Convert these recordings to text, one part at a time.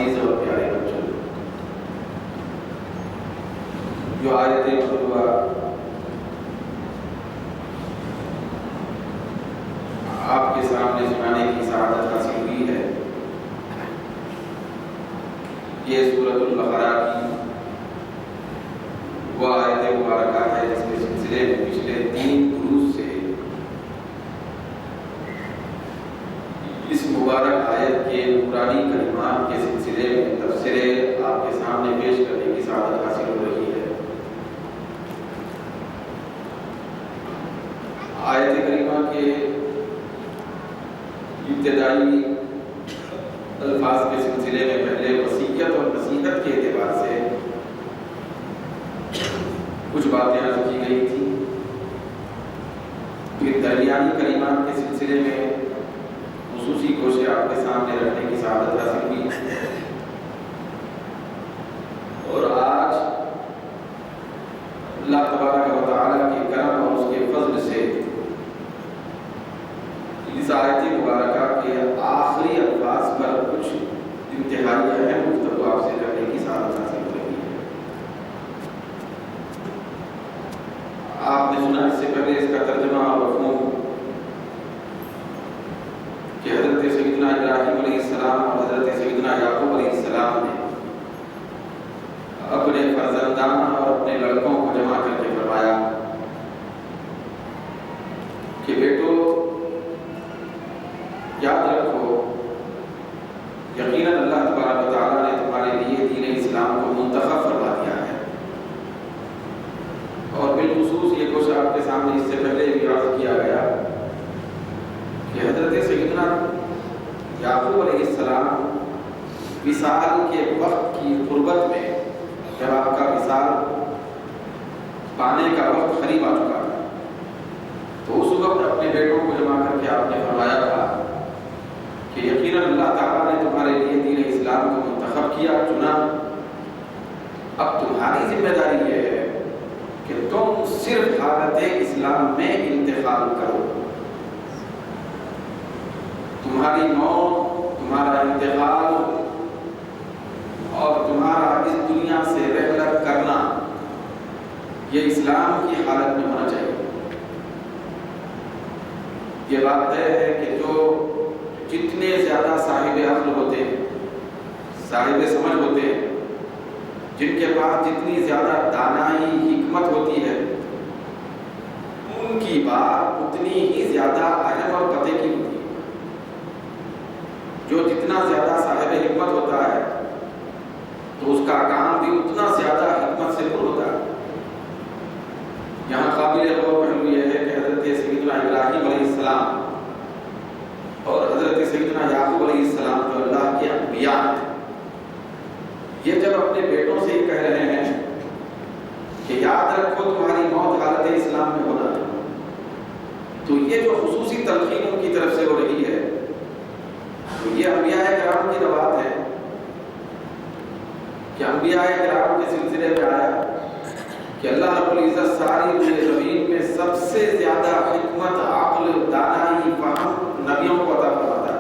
عزیز اور پیارے بچوں، جو آیت مطلوبہ آپ کے سامنے سنانے کی سعادت حاصل ہوئی ہے، یہ سورۃ البقرہ کی وہ آیت مبارکہ ہے جس کے سلسلے میں پچھلے 3 دروس سے اس مبارک آیت کے نورانی کلمات کے سلسلے میں تفسیرے آپ کے سامنے پیش کرنے کی سعادت حاصل ہو رہی ہے۔ آیت کریمہ کے ابتدائی الفاظ کے سلسلے میں پہلے وصیت اور نصیحت کے اعتبار سے کچھ باتیں عرض کی گئی تھی، پھر درمیانی کلمات کے سلسلے میں خصوصی کوشش آپ کے سامنے رکھنے کی سعادت حاصل ہوئی، اور آج اللہ تبارک و تعالیٰ کے کرم اور اس کے فضل سے اس آیت مبارکہ کے آخری الفاظ پر کچھ انتہائی اہم گفتگو آپ سے کرنے کی سعادت حاصل ہو رہی ہے۔ آپ نے سنا اس سے پہلے اس کا ترجمہ اور مفہوم کہ حضرت سیدنا ابراہیم علیہ السلام اور حضرت سیدنا یعقوب علیہ السلام نے اپنے فرزندان اور اپنے لڑکوں کو جمع کر کے فرمایا کہ بیٹو یاد رکھو، یقیناً اللہ تبارک و تعالیٰ نے تمہارے لیے دین اسلام کو منتخب فرما دیا ہے، اور بالخصوص یہ کچھ آپ کے سامنے اس سے پہلے بھی عرض کیا گیا کہ حضرت سیدنا یعقوب علیہ السلام وصال کے وقت کی قربت میں جب آپ کا وصال پانے کا وقت قریب آ چکا تھا تو اس وقت اپنے بیٹوں کو جمع کر کے آپ نے فرمایا تھا کہ یقیناً اللہ تعالیٰ نے تمہارے لیے دین اسلام کو منتخب کیا، چنا، اب تمہاری ذمہ داری یہ ہے کہ تم صرف حالت اسلام میں انتقال کرو، تمہاری موت، تمہارا انتقال اور تمہارا اس دنیا سے رحلت کرنا یہ اسلام کی حالت میں ہونا چاہیے۔ یہ بات طے ہے کہ جو جتنے زیادہ صاحب عقل ہوتے ہیں، صاحب سمجھ ہوتے ہیں، جن کے پاس جتنی زیادہ دانائی حکمت ہوتی ہے، ان کی بات اتنی ہی زیادہ اہم اور پتے کی ہوتی ہے۔ جو جتنا زیادہ صاحب حکمت ہوتا ہے تو اس کا کام بھی اتنا زیادہ حکمت سے پر ہوتا ہے۔ یہاں قابل غور پہلو یہ ہے کہ حضرت سیدنا ابراہیم علیہ السلام اور حضرت سیدنا یعقوب علیہ السلام جو اللہ کے انبیاء ہیں، یہ جب اپنے بیٹوں سے یہ کہہ رہے ہیں کہ یاد رکھو تمہاری موت حالت اسلام میں ہونا ہے، تو یہ جو خصوصی تلقین ان کی طرف سے ہو رہی ہے تو یہ انبیاء کرام کی روایت ہے کہ انبیاء کرام کے سلسلے میں آیا کہ اللہ رب العزت ساری روئے زمین میں سب سے زیادہ حکمت، عقل، دانائی، فہم نبیوں کو عطا فرماتا ہے۔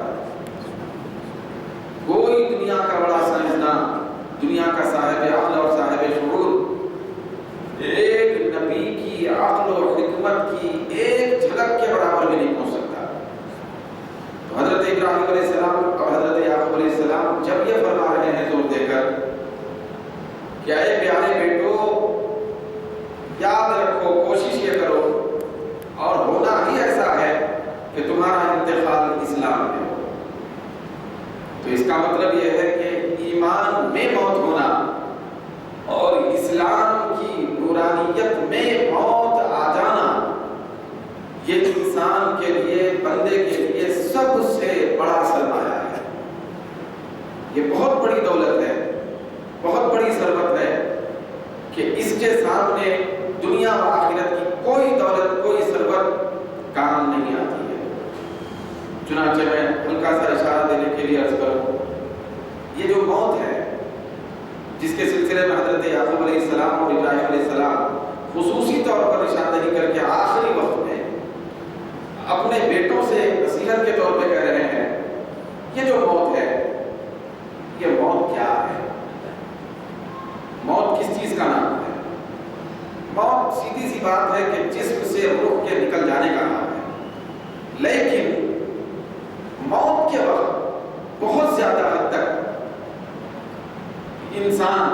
کوئی دنیا کا بڑا سائنسدان، دنیا کا صاحب عقل اور صاحب شعور ایک نبی کی عقل اور حکمت کی ایک جھلک کے برابر بھی نہیں پہنچ سکتا۔ تو حضرت ابراہیم علیہ السلام اور حضرت یعقوب علیہ السلام جب یہ فرما رہے ہیں زور دے کر کہ اے پیارے بیٹو یاد رکھو، کوشش یہ کرو، اور ہونا ہی ایسا ہے کہ تمہارا انتقال اسلام میں ہو، تو اس کا مطلب یہ ہے کہ ایمان میں موت ہونا اور اسلام کی نورانیت میں موت آ جانا یہ انسان کے لیے، بندے کے لیے سب سے بڑا سرمایہ ہے۔ یہ بہت بڑی دولت ہے، بہت بڑی ثروت ہے کہ اس کے سامنے دنیا و آخرت کی کوئی دولت، کوئی ثروت کام نہیں آتی ہے۔ چنانچہ میں ہلکا سا اشارہ دینے کے لیے عرض کروں، یہ جو موت ہے جس کے سلسلے میں حضرت یعقوب علیہ السلام اور ابراہیم علیہ السلام خصوصی طور پر نشاندہی کر کے آخری وقت میں اپنے بیٹوں سے نصیحت کے طور پہ کہہ رہے ہیں، یہ جو موت ہے یہ موت موت کیا ہے؟ موت کس چیز کا نام ہے؟ موت سیدھی سی بات ہے کہ جسم سے روح کے نکل جانے کا نام ہے، لیکن موت کے وقت بہت زیادہ حد تک انسان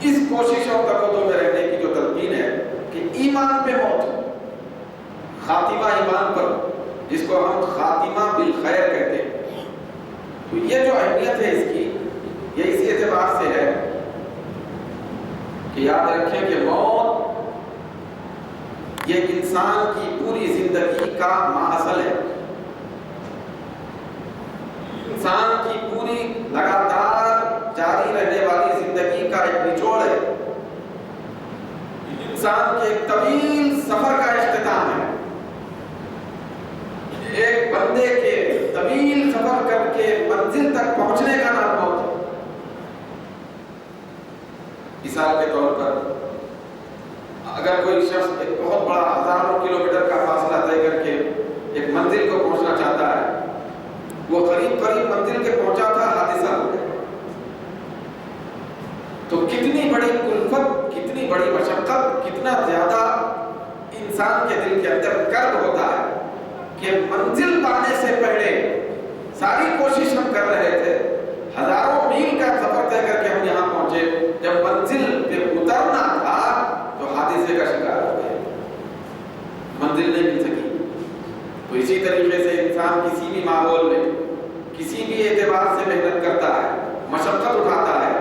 اس کوشش اور تقدم میں رہنے کی جو تلقین ہے کہ ایمان پہ موت، خاتمہ ایمان پر، جس کو ہم خاتمہ بالخیر کہتے ہیں، تو یہ جو اہمیت ہے اس کی، یہ اسی اعتبار سے ہے کہ یاد رکھیں کہ موت یہ انسان کی پوری زندگی کا ماحصل ہے، انسان کی پوری لگاتار جاری رہنے والی زندگی کا ایک نچوڑ ہے، انسان کے ایک طویل سفر کا اختتام ہے، ایک بندے کے طویل سفر کر کے منزل تک پہنچنے کا نام موت ہے۔ مثال کے طور پر اگر کوئی شخص ایک بہت بڑا ہزاروں کلومیٹر کا فاصلہ طے کر کے ایک منزل کو پہنچنا چاہتا ہے، وہ قریب منزل کے پہنچا تھا، حادثہ ہو گیا، تو کتنی بڑی کلفت، کتنی بڑی مشقت، کتنا زیادہ انسان کے دل کے اندر کرب ہوتا ہے کہ منزل پانے سے پہلے ساری کوشش ہم کر رہے تھے، ہزاروں میل کا سفر طے کر کے ہم یہاں پہنچے، جب منزل پہ اترنا تھا تو حادثے کا شکار ہو گئے، منزل نہیں مل سکی۔ تو اسی طریقے سے انسان کسی بھی ماحول میں کسی بھی اعتبار سے محنت کرتا ہے، مشقت اٹھاتا ہے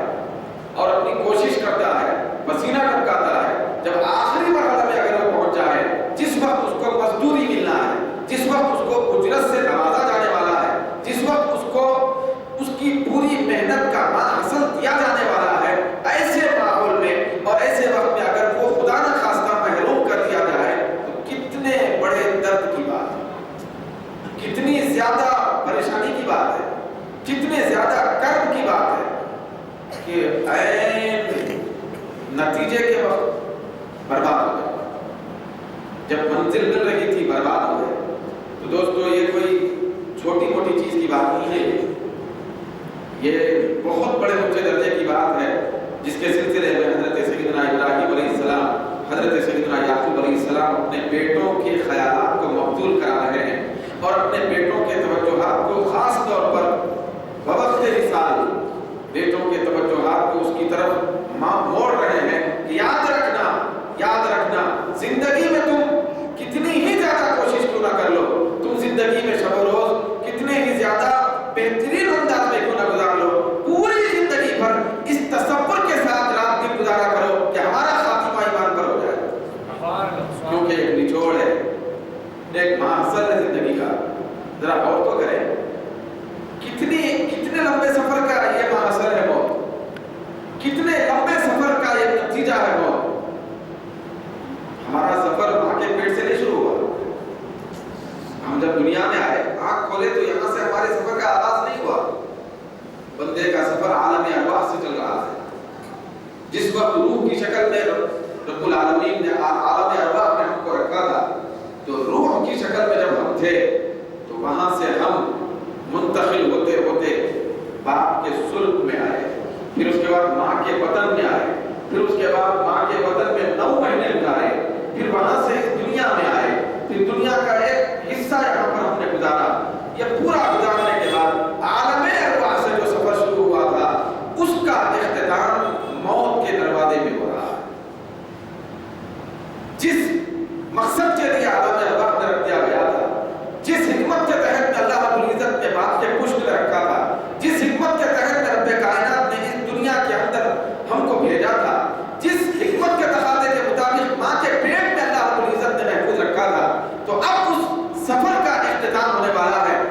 اور اپنی کوشش کرتا ہے، پسینہ ٹپکاتا ہے، جب آخری مرحلہ میں اگر وہ پہنچ جائے، جس وقت اس کو مزدوری ملنا ہے، جس وقت اس کو اجرت سے نوازا جانے والا ہے، جس وقت اس کو اس کی پوری محنت کا حاصل دیا جانے والا ہے، ایسے ماحول میں اور ایسے وقت میں اگر وہ خدا نہ خواستہ محروم کر دیا جائے تو کتنے بڑے درد کی بات ہے، کتنی زیادہ پریشانی کی بات ہے، کتنے زیادہ کرب کی بات ہے کہ عین نتیجے کے وقت برباد ہو گئے، جب منزل مل رہی تھی برباد ہو گئے۔ تو دوستو یہ کوئی چھوٹی موٹی چیز کی بات نہیں ہے، یہ بہت بڑے اونچے درجے کی بات ہے، جس کے سلسلے میں حضرت سیدنا ابراہیم علیہ السلام، حضرت سیدنا یعقوب علیہ السلام اپنے بیٹوں کے خیالات کو مبذول کرا رہے ہیں اور اپنے بیٹوں کے توجہات کو خاص طور پر بوقت وصال بیٹوں کے توجہات کو اس کی طرف موڑ رہے ہیں کہ یاد رکھنا زندگی میں تم کتنی ہی زیادہ کوشش کیوں نہ کر لو، تم زندگی میں شب و روز کتنے ہی زیادہ بہترین انداز میں کیوں نہ گزار لو، پوری زندگی بھر اس تصور کے ساتھ رات دن گزارا کرو کہ ہمارا خاتمہ ایمان پر ہو جائے، کیونکہ ایک نچوڑ ہے، ایک محصل ہے زندگی کا۔ ذرا غور تو کریں، کتنے لمبے سفر کا یہ محصل ہے موت، کتنے لمبے سفر کا یہ نتیجہ ہے موت۔ ہمارا سفر ماں کے پیٹ سے نہیں شروع ہوا، ہم جب دنیا میں آئے، آنکھ کھولے تو یہاں سے ہمارے سفر کا آغاز نہیں ہوا، بندے کا سفر عالم ارواح سے چل رہا ہے۔ جس وقت روح کی شکل میں رب العالمین نے عالم ارواح میں ہم کو رکھا تھا، تو روح کی شکل میں جب ہم تھے تو وہاں سے ہم منتقل ہوتے ہوتے باپ کے صلب میں آئے، پھر اس کے بعد ماں کے بدن میں آئے، پھر اس کے بعد ماں کے بدن میں 9 مہینے گزارے، پھر وہاں سے اس دنیا میں آئے، پھر دنیا کا ایک حصہ یہاں پر ہم نے گزارا۔ یہ پورا گزارنے کے بعد عالم ارواح سے جو سفر شروع ہوا تھا، اس کا اختتام موت کے دروازے میں ہو رہا ہے۔ جس مقصد کے لیے عالم ارواح میں رکھ دیا گیا تھا، جس حکمت کے تحت اللہ رب العزت نے بات کے پشت میں رکھا تھا، جس حکمت کے تحت رب کائنات نے اس دنیا کے اندر ہم کو بھیجا تھا، جس حکمت کے تقاضے کے مطابق ماں کے پیٹ میں اللہ رب العزت نے محفوظ رکھا تھا، تو اب اس سفر کا اختتام ہونے والا ہے۔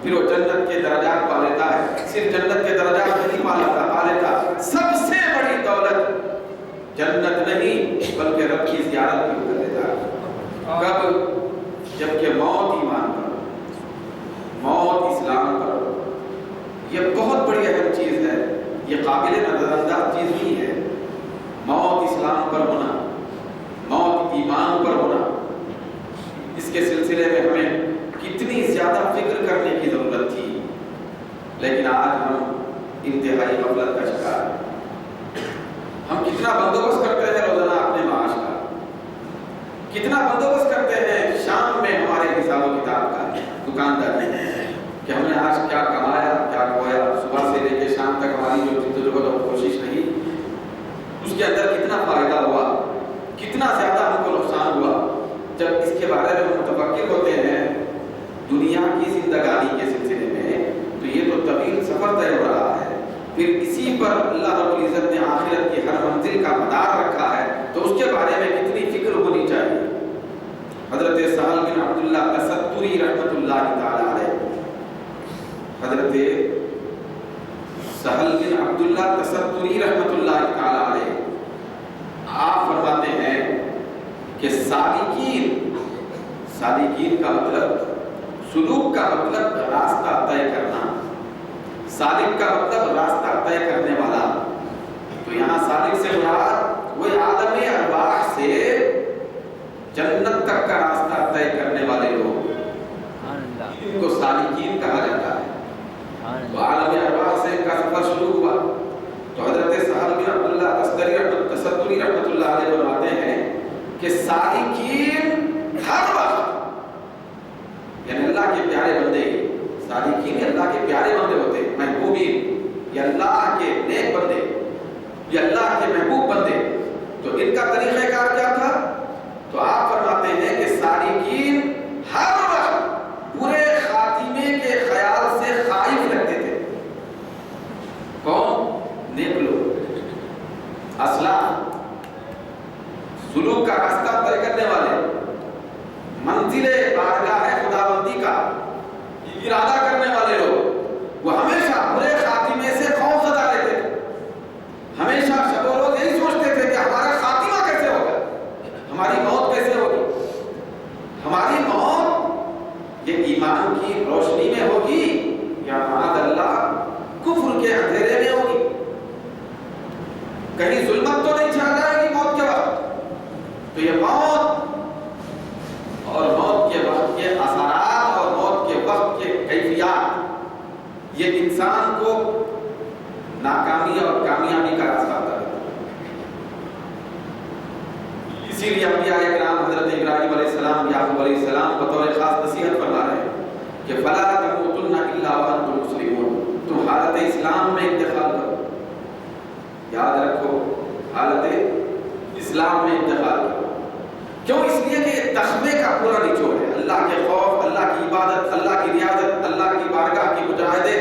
پھر وہ جنت کے درجات پا لیتا ہے. صرف جنت کے درجات نہیں پا لیتا, سب سے بڑی دولت جنت نہیں بلکہ رب کی زیارت بھی کر لیتا ہے. کب؟ جبکہ موت ایمان پر, موت اسلام پر. یہ بہت بڑی اہم چیز ہے, یہ قابل نظر انداز چیز نہیں ہے. موت اسلام پر ہونا, موت ایمان پر ہونا, اس کے سلسلے میں ہمیں کتنی زیادہ فکر کرنے کی ضرورت تھی, لیکن آج ہم انتہائی غفلت کا شکار ہیں. ہم کتنا بندوبست کرتے ہیں روزانہ اپنے معاش کا, کتنا بندوبست کرتے ہیں شام میں ہمارے حساب و کتاب کا, دکاندار کہ ہم نے آج کیا کمایا کیا کھویا, صبح سے لے کے شام تک ہماری جو جدوجہد اور کوشش نہیں, اس کے اندر کتنا فائدہ ہوا, کتنا زیادہ ہم کو نقصان ہوا. جب اس کے بارے میں ہم متفکر ہوتے ہیں دنیا کی زندگانی کے سلسلے میں, تو یہ تو طویل سفر طے ہو رہا ہے. پھر اسی پر اللہ رب العزت نے آخرت کی ہر منزل کا مدار رکھا ہے, تو اس کے بارے میں کتنی فکر ہونی چاہیے. حضرت سہل بن عبداللہ تستری رحمۃ اللہ تعالی علیہ, حضرت سہل بن عبداللہ تستری رحمۃ اللہ تعالی علیہ, آپ فرماتے ہیں کہ سالکین, سالکین کا مطلب, سلوک کا مطلب راستہ طے کرنا, سالک کا مطلب راستہ طے کرنے والا. تو یہاں سالک سے مراد وہ عالم ارواح سے جنت تک کا راستہ طے کرنے والے لوگ, ان کو سالکین کہا جاتا ہے. تو عالم ارواح سے ان کا سفر شروع ہوا. تو حضرت سہل بن عبداللہ تستری رحمۃ اللہ علیہ فرماتے ہیں کہ سالکین ہر وقت, یعنی اللہ کے پیارے بندے, سالکین اللہ کے پیارے بندے ہوتے ہیں, محبوبین, یہ اللہ کے نیک بندے, یہ اللہ کے محبوب بندے. تو ان کا طریقہ کار کیا تھا؟ تو آپ فرماتے ہیں کہ سالکین ہر وقت برے خاتمے کے خیال سے خائف رہتے تھے. کون؟ نیک لوگ, اسلاف, سلوک کا راستہ طے کرنے والے, منزل بارگاہ خداوندی کا ارادہ کرنے والے لوگ. وہ ہمیشہ برے خاتمے سے خوف زدہ رہتے تھے, ہمیشہ شب و روز یہی سوچتے تھے کہ ہمارا خاتمہ کیسے ہوگا, ہماری موت کیسے ہوگی. ہماری موت یہ ایمان کی روشنی میں ہوگی یا معاذ اللہ کفر کے اندھیرے میں ہوگی. کہیں ظلمت تو نہیں چھا جائے گی موت کے وقت. تو یہ موت اور موت کے وقت کے اثرات اور موت کے وقت کے کیفیات, یہ انسان کو ناکامی اور کامیابی کا راستہ بتاتا ہے. اسی لیے انبیاء کرام حضرت ابراہیم علیہ السلام, یعقوب علیہ السلام بطور خاص نصیحت فرما رہے ہیں کہ فلا تموتن الا وانتم مسلمون, تم حالت اسلام میں انتقال کرو. یاد رکھو, حالت اسلام میں انتقال کرو. کیوں؟ اس لیے کہ یہ تقوی کا پورا نچوڑ ہے. اللہ کے خوف, اللہ کی عبادت, اللہ کی ریاضت, اللہ کی بارگاہ کی مجاہدے,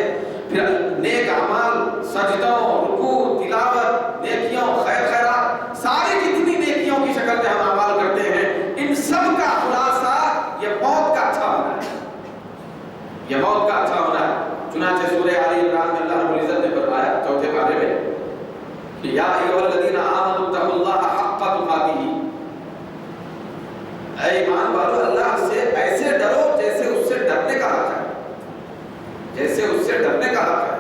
پھر نیک اعمال, سجدوں, رکوع, تلاوت, نیکیوں, خیر خیرات, ساری جتنی نیکیوں کی شکل میں ہم اعمال کرتے ہیں, ان سب کا خلاصہ یہ موت کا اچھا ہونا ہے. یہ موت کا اچھا ہونا ہے. چنانچہ سورہ آل عمران میں اللہ رب العزت نے فرمایا چوتھے پارے میں کہ یا ایھا الذین آمنوا اتقوا اللہ حق تقاتہ, اے ایمان والو اللہ سے ایسے ڈرو جیسے اس سے ڈرنے کا حق ہے, جیسے اس سے ڈرنے کا حق ہے.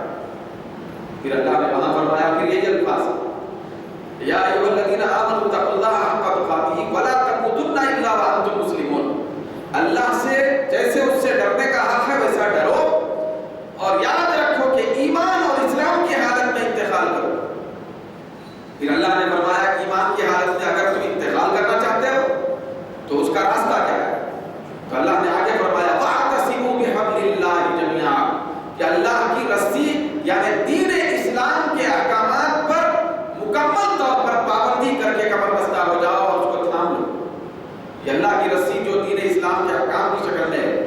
پھر اللہ نے وہاں فرمایا پھر یہی الفاظ یا ایھا الذین آمنوا اتقوا اللہ حق تقاتہ ولا تموتن الا وانتم مسلمون. اللہ سے جیسے اس سے ڈرنے کا حق ہے ویسا ڈرو, اور یاد رکھو کہ ایمان اور اسلام کی حالت میں انتقال کرو. پھر اللہ نے فرمایا کہ ایمان کی حالت میں اگر تم انتقال کرنا چاہتے ہو تو اس کا راستہ کیا ہے؟ تو اللہ نے آگے فرمایا وَاعْتَصِمُوا بِحَبْلِ اللَّهِ جَمِيعًا, کہ اللہ کی رسی یعنی دین اسلام کے احکامات پر مکمل طور پر پابندی کر کے کمر بستہ ہو جاؤ اور اس کو تھام لو. یہ اللہ کی رسی جو دین اسلام کے احکام کی شکل میں ہے,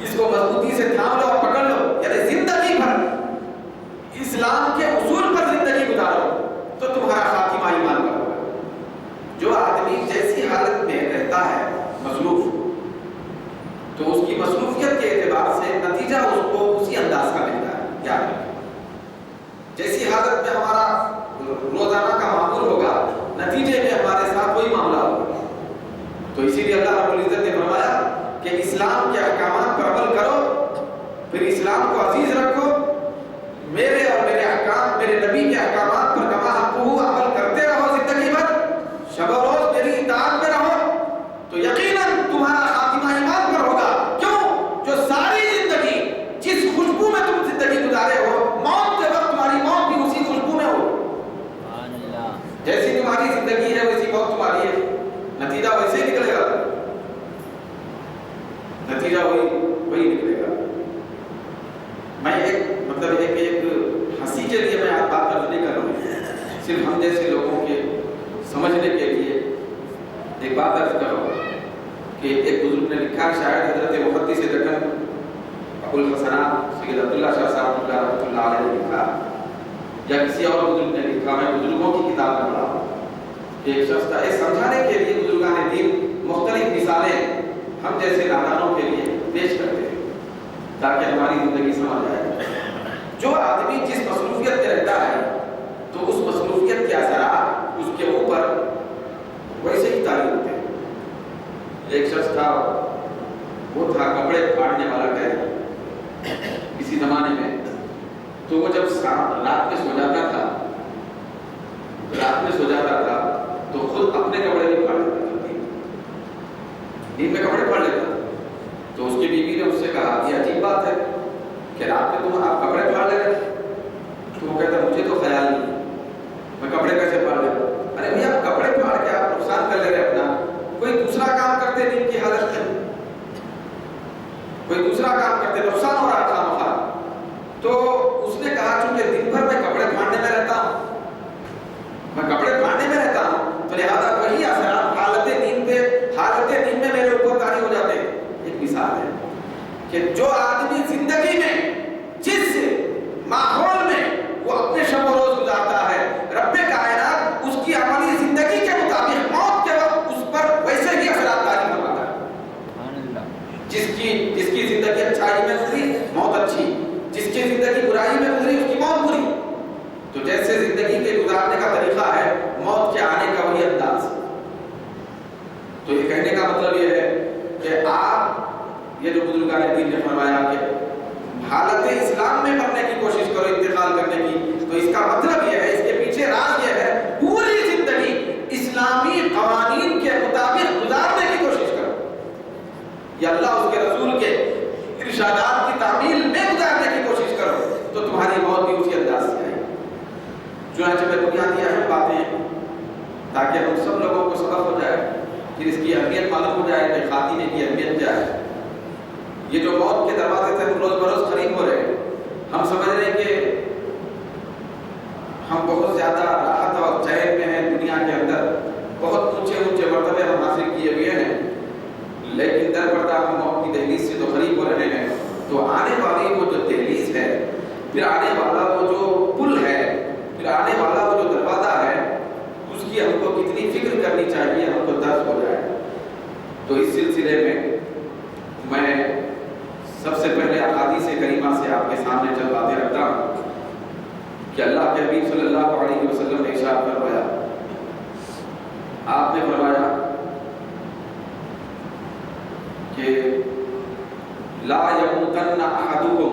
اس کو مضبوطی سے تھام لو اور پکڑ لو. یعنی زندگی بھر اسلام کے اصول پر زندگی گزارو تو تمہارا خاتمہ ایمان پر ہوگا. جو آدمی جیسی حالت میں رہتا ہے مصروف, تو اس کی مصروفیت کے اعتبار سے نتیجہ اس کو یاد رکھیں. جیسی حالت میں ہمارا روزانہ کا معمول ہوگا نتیجے میں ہمارے ساتھ وہی معاملہ ہوگا. تو اسی لیے اللہ رب العزت نے فرمایا کہ اسلام کے احکامات پر عمل کرو، پھر اسلام کو عزیز رکھو، میرے اور میرے احکام، میرے نبی کے احکامات پر کما حقہ عمل کرتے رہو زندگی بھر، شب و روز میری اطاعت میں رہو، تو یقیناً تمہارا خاتمہ ایمان پر ہوگا. کیوں؟ جو ساری زندگی جس خوشبو میں تم زندگی گزارے ہو، موت کے وقت تمہاری موت بھی اسی خوشبو میں ہو. جیسی تمہاری زندگی ہے ویسی موت تمہاری ہے، نتیجہ ویسے ہی نکلے گا، نتیجہ وہی نکلے گا. میں ایک ہنسی کے لیے میں آپ بات نہیں کر رہا ہوں، صرف ہم جیسے لوگوں کے سمجھنے کے لیے ایک بات عرض کرو کہ ایک بزرگ نے لکھا، شاید حضرت محدث دکن ابو الحسنات سید عبداللہ شاہ صاحب رحمۃ اللہ علیہ نے لکھا یا کسی اور بزرگ نے لکھا، میں بزرگوں کی کتاب میں پڑھا کہ ایک شخص تھا. یہ سمجھانے کے لیے بزرگان دین مختلف مثالیں ہم جیسے نادانوں کے لیے پیش کرتے ہیں تاکہ ہماری زندگی سمجھ آئے. جو آدمی جس مصروفیت میں رہتا ہے تو اس مصروفیت کے اثرات اس کے اوپر ویسے ہی طاری ہوتے ہیں. ایک شخص تھا، وہ تھا کپڑے پھاڑنے والا ٹائپ کسی زمانے میں. تو وہ جب رات میں سو جاتا تھا تو خود اپنے کپڑے نہیں پھاڑ لیتا تھا، دن میں کپڑے پھاڑ لیتا. تو اس کی بیوی نے اس سے کہا یہ عجیب بات ہے کہ رات میں آپ کپڑے پھاڑ لے رہے. تو وہ کہتا مجھے تو خیال نہیں، میں کپڑے کیسے پھاڑ لیتا. ارے بھیا آپ کپڑے پھاڑ کے آپ نقصان کر لے رہے اپنا، کوئی دوسرا کام کرتے دن کی حالت میں، کوئی دوسرا کام کرتے نقصان ہو رہا خام خواہ. تو اس نے کہا چونکہ دن بھر میں کپڑے پھاڑنے میں رہتا ہوں تو لہٰذا وہی اثرات حالت نیند میں میرے اوپر طاری ہو جاتے ہیں. ایک مثال ہے کہ جو آدمی زندگی میں جس ماحول میں وہ اپنے شب و روز گزارتا ہے، رب کائنات اس کی عملی زندگی کے مطابق موت کے وقت اس پر ویسے ہی اثرات طاری فرماتا ہے. جس کی زندگی اچھائی میں گزری موت اچھی، جس کی زندگی برائی میں گزری اس کی موت بری. تو جیسے زندگی کے گزارنے کا طریقہ ہے، موت کے آنے کا وہی انداز. تو یہ کہنے کا مطلب یہ ہے کہ آپ یہ جو بزرگان دین نے فرمایا کہ حالت اسلام میں مرنے کی کوشش کرو، انتقال کرنے کی، تو اس کا مطلب یہ ہے، اس کے پیچھے راز یہ ہے پوری زندگی اسلامی قوانین کے مطابق گزارنے کی کوشش کرو، یا اللہ اس کے رسول کے ارشادات کی تعمیل میں گزارنے کی کوشش کرو، تو تمہاری موت بھی اسی انداز سے آئے. چنانچہ میں بنیادی اہم باتیں تاکہ ہم سب لوگوں کو سبق ہو جائے، پھر اس کی اہمیت معلوم ہو جائے کہ خاتمے کی اہمیت کیا ہے. یہ جو موت کے دروازے سے روز بروز قریب ہو رہے ہیں، ہم سمجھ رہے ہیں کہ ہم بہت زیادہ راحت اور چین میں ہیں دنیا کے اندر، بہت اونچے مرتبے ہم حاصل کیے ہوئے ہیں، لیکن در پردہ ہم موت کی دہلیز سے تو قریب ہو رہے ہیں. تو آنے والی وہ جو دہلیز ہے، پھر آنے والا وہ جو پل ہے، پھر آنے والا وہ جو دروازہ ہے، اس کی ہم کو کتنی فکر کرنی چاہیے، ہم کو درس ہو جائے. تو اس سلسلے میں سب سے پہلے احادیث کریمہ سے آپ کے سامنے چند باتیں رکھتا ہوں کہ اللہ کے حبیب صلی اللہ علیہ وسلم نے ارشاد فرمایا، آپ نے فرمایا کہ لا يموتن احدكم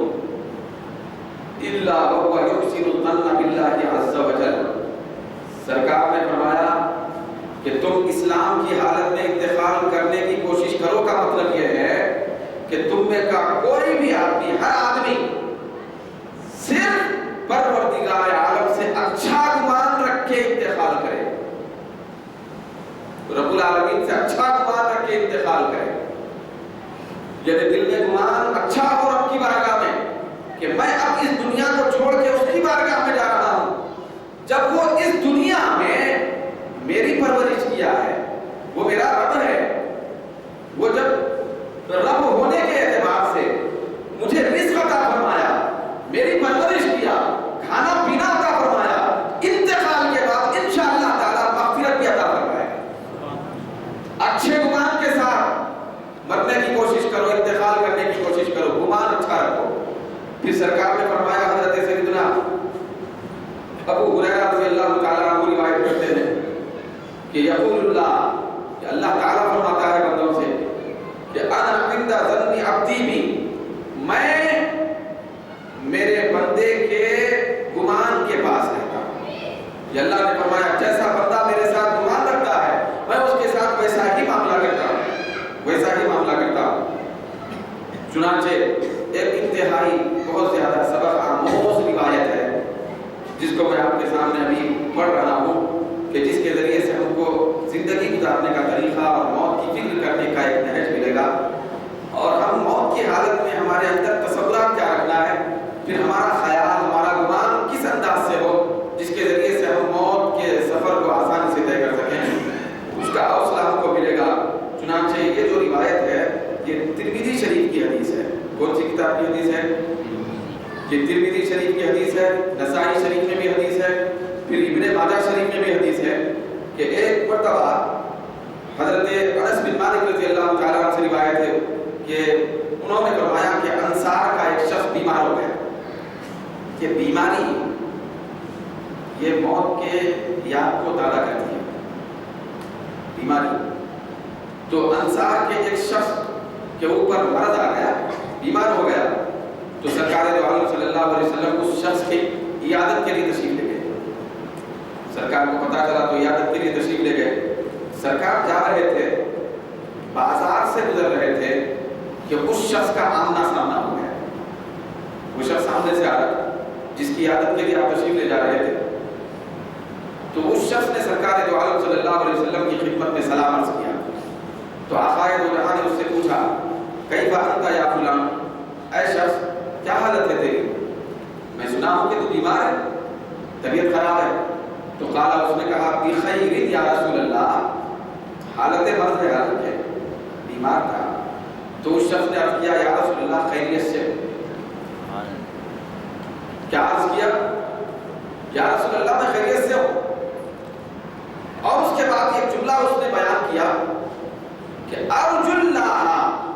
الا وهو يحسن الظن بالله عز وجل. سرکار نے فرمایا کہ تم اسلام کی حالت میں انتقال کرنے کی کوشش کرو کا مطلب یہ ہے کہ تم میں کا کوئی بھی آدمی، ہر آدمی صرف پروردگار عالم سے اچھا گمان رکھ کے انتقال کرے، رب العالمین سے اچھا گمان رکھ کے انتقال کرے. یعنی دل میں گمان اچھا ہو رب کی بارگاہ میں کہ میں اب اس دنیا کو چھوڑ کے اس کی بارگاہ میں جا رہا ہوں. جب وہ اس دنیا میں میری پرورش کیا ہے، وہ میرا رب ہے، وہ جب رب ہونے کے اعتبار سے مجھے رزق عطا فرمایا، میری پرورش کیا، کھانا پینا عطا فرمایا، انتقال کے بعد انشاءاللہ تعالی مغفرت بھی عطا فرمائے. اچھے گمان کے ساتھ مرنے کی کوشش کرو، انتقال کرنے کی کوشش کرو، گمان اچھا رکھو. پھر سرکار نے فرمایا، حضرت رسول اللہ کہ اللہ تعالیٰ فرماتا ہے بندوں سے کہ انا عند ظن عبدی بھی، میں میرے بندے کے گمان کے پاس رہتا ہوں. یہ اللہ نے فرمایا جیسا بندہ میرے ساتھ گمان رکھتا ہے میں اس کے ساتھ ویسا ہی معاملہ کرتا ہوں، ویسا ہی معاملہ کرتا ہوں. چنانچہ ایک انتہائی بہت زیادہ سبق آموز روایت ہے جس کو میں آپ کے سامنے ابھی پڑھ رہا ہوں کہ جس کے ذریعے سے ہم کو زندگی گزارنے کا طریقہ اور موت کی فکر کرنے کا ایک نہج ملے گا، اور ہم موت کی حالت میں ہمارے اندر تصورات کیا رکھنا ہے، پھر ہمارا خیال ہمارا گمان کس انداز سے ہو جس کے ذریعے سے ہم موت کے سفر کو آسانی سے طے کر سکیں، اس کا حوصلہ ہم کو ملے گا. چنانچہ یہ جو روایت ہے یہ ترمذی شریف کی حدیث ہے. کون سی کتاب کی حدیث ہے؟ یہ ترمذی شریف کی حدیث ہے، نسائی شریف میں بھی حدیث ہے، پھر ابن ماجہ شریف میں بھی حدیث ہے کہ ایک مرتبہ حضرت انس بن مالک رضی اللہ تعالیٰ عنہ سے روایت ہے کہ انہوں نے فرمایا کہ انصار کا ایک شخص بیمار ہو گیا. کہ بیماری یہ موت کے یاد کو تازہ کرتی ہے. بیماری تو انصار کے ایک شخص کے اوپر مرض آ گیا، بیمار ہو گیا، تو سرکار دو عالم صلی اللہ علیہ وسلم اس شخص کی عیادت کے لیے تشریف لے گئے. سرکار کو پتا چلا تو عیادت کے لیے تشریف لے گئے. سرکار جا رہے تھے، بازار سے گزر رہے تھے کہ اس شخص کا آمنا سامنا ہو گیا. وہ شخص سامنے سے آ رہا جس کی عیادت کے لیے آپ تشریف لے جا رہے تھے. تو اس شخص نے سرکار دو عالم صلی اللہ علیہ وسلم کی خدمت میں سلام عرض کیا. تو آقا دو جہاں نے اس سے پوچھا کیف انت یا فلان، اے شخص کیا حالت ہے تیری؟ میں سنا ہوں کہ تو بیمار ہے، طبیعت خراب ہے. تو قال، اس نے کہا بخیر یا رسول اللہ، حالت مرض ہے، حالت ہے، بیمار تھا. تو اس شخص نے عرض کیا یا رسول اللہ خیریت سے. کیا عرض کیا؟ یا رسول اللہ میں خیریت سے ہوں. اور اس کے بعد ایک جملہ اس نے بیان کیا کہ ارجو اللہ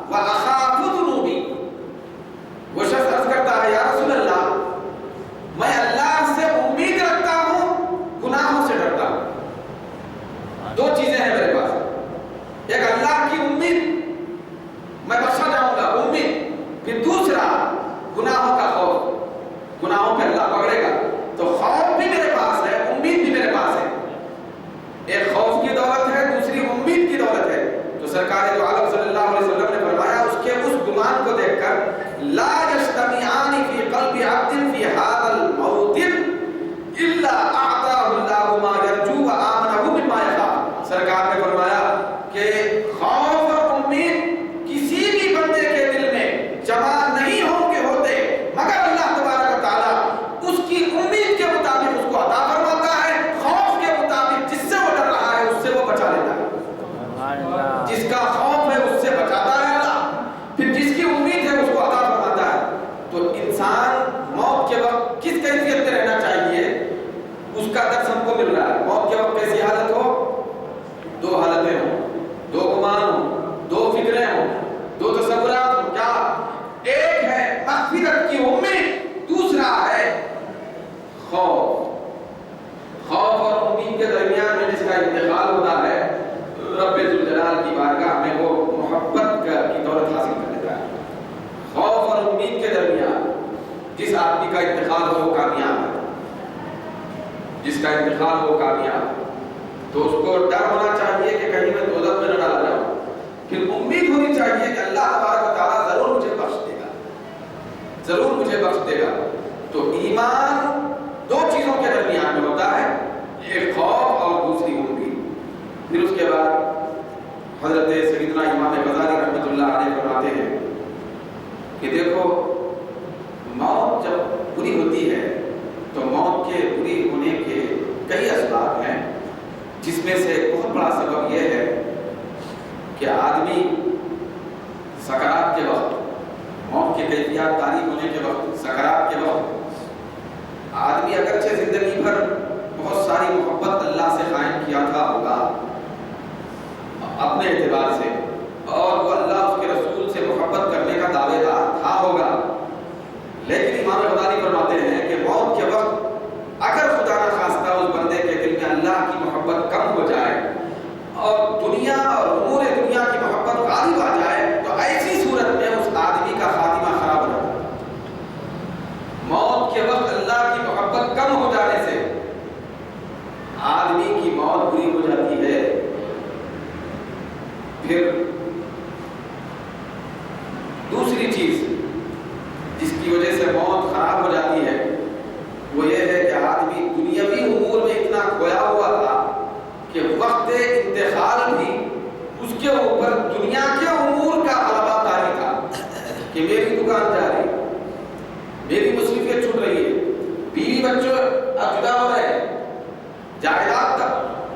واخاف ذنوبی. وہ شخص عرض کرتا ہے یا رسول اللہ میں اللہ سے امید رکھتا ہوں، گناہوں سے ڈرتا ہوں. دو چیزیں ہیں میرے پاس، ایک اللہ کی امید، میں بخشا جاؤں گا، امید، پھر دوسرا گناہوں کا خوف، گناہوں پہ اللہ پکڑے گا. تو خوف بھی میرے پاس ہے، امید بھی میرے پاس ہے. ایک خوف کی دولت ہے، دوسری امید کی دولت ہے. تو سرکار دو عالم صلی اللہ علیہ وسلم نے فرمایا اس کے اس گمان کو دیکھ کر لا یجتمعان فی قلب عبد فی هذا الموت الا اعطاه الله ما یرجو وآمنه مما یخاف. سرکار نے فرمایا کہ خوف اور امید کسی بھی بندے کے دل میں جمع نہیں ہوں گے ہوتے مگر اللہ تبارک و تعالی اس کی امید کے مطابق اس کو عطا فرماتا ہے، خوف کے مطابق جس سے وہ ڈر رہا ہے اس سے وہ بچا لیتا ہے. جس کا خوف ہے اس سے بچاتا ہے اللہ، پھر جس کی امید ہے اس کو عطا فرماتا ہے. تو انسان موت کے وقت کس کیفیت میں رہنا چاہیے اس کا درس ہم کو مل رہا ہے. موت کے وقت کیسی حالت ہو؟ دو حالتیں ہوں، دو گمان ہوں، دو فکریں ہوں، دو تصورات ہوں. کیا؟ ایک ہے مغفرت کی امید، دوسرا ہے خوف. خوف اور امید کے درمیان میں جس کا انتقال ہوتا ہے رب ذوالجلال کی بارگاہ میں وہ محبت کی دولت حاصل کر لیتا ہے. خوف اور امید کے درمیان جس آدمی کا انتقال ہو وہ کامیاب ہے، جس کا انتقال ہو کامیاب. تو اس کو ڈر ہونا چاہیے کہ کہیں میں دوزخ میں نہ ڈالا جاؤں، پھر امید ہونی چاہیے کہ اللہ تبارک و تعالیٰ ضرور مجھے بخش دے گا، ضرور مجھے بخش دے گا. تو ایمان دو چیزوں کے درمیان میں ہوتا ہے، ایک خوف اور دوسری امید. پھر اس کے بعد حضرت سیدنا امام غزالی رحمۃ اللہ علیہ فرماتے ہیں کہ دیکھو موت جب بری ہوتی ہے تو موت کے بری ہونے کے کئی اسباب ہیں، جس میں سے ایک بہت بڑا سبب یہ ہے کہ آدمی سکرات کے وقت، موت کے کیفیات طاری ہونے کے وقت، سکرات کے وقت آدمی اگرچہ زندگی بھر بہت ساری محبت اللہ سے قائم کیا تھا ہوگا اپنے اعتبار سے، اور وہ اللہ اس کے رسول سے محبت کرنے کا دعوے دار تھا ہوگا، لیکن امام غزالی فرماتے ہیں کہ موت کے وقت اگر خدا نخواستہ اس بندے کے دل میں اللہ کی محبت کم ہو جائے دنیا اور امور دنیا کی محبت غالب آ جائے تو ایسی صورت میں اس آدمی کا خاتمہ خراب ہو جاتا ہے۔ موت کے وقت اللہ کی محبت کم ہو جانے سے آدمی کی موت بری ہو جاتی ہے۔ پھر دوسری چیز جس کی وجہ سے موت خراب ہو جاتی ہے وہ یہ ہے کہ آدمی دنیاوی امور میں اتنا کھویا ہوا تھا کہ وقت انتقال بھی اس کے اوپر دنیا کے امور کا غلبہ طاری تھا کہ میری دکان جا رہی ہے، میری مصروفیت چھوٹ رہی ہے، بیوی بچوں اب جدا ہو رہے ہیں، جائیداد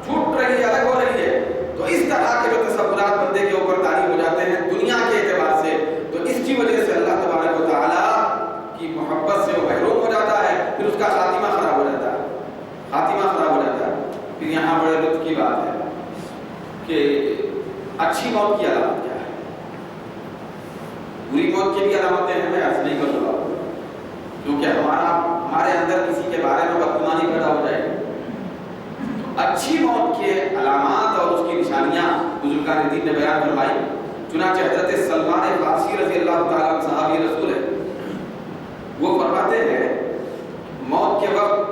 چھوٹ رہی ہے، الگ ہو رہی ہے۔ تو اس طرح کے جو تصورات بندے کے اوپر طاری ہو جاتے ہیں دنیا کے اعتبار سے، تو اس کی وجہ سے اللہ تبارک و تعالیٰ کی محبت سے وہ محروم ہو جاتا ہے، پھر اس کا خاتمہ خراب ہو جاتا ہے، خاتمہ خراب ہو جاتا ہے۔ پھر یہاں بڑے لطف کی بات ہے کہ اچھی موت کی علامت کیا ہے؟ بری موت کی بھی علامتیں ہیں، میں عرض نہیں کروں گا کیونکہ ہمارے اندر کسی کے بارے میں بدگمانی پیدا ہو جائے۔ اچھی موت کے علامات اور اس کی نشانیاں بزرگان دین نے بیان فرمائی۔ چنانچہ حضرت سلمان فارسی رضی اللہ تعالیٰ عنہ صحابی رسول ہے، وہ فرماتے ہیں موت کے وقت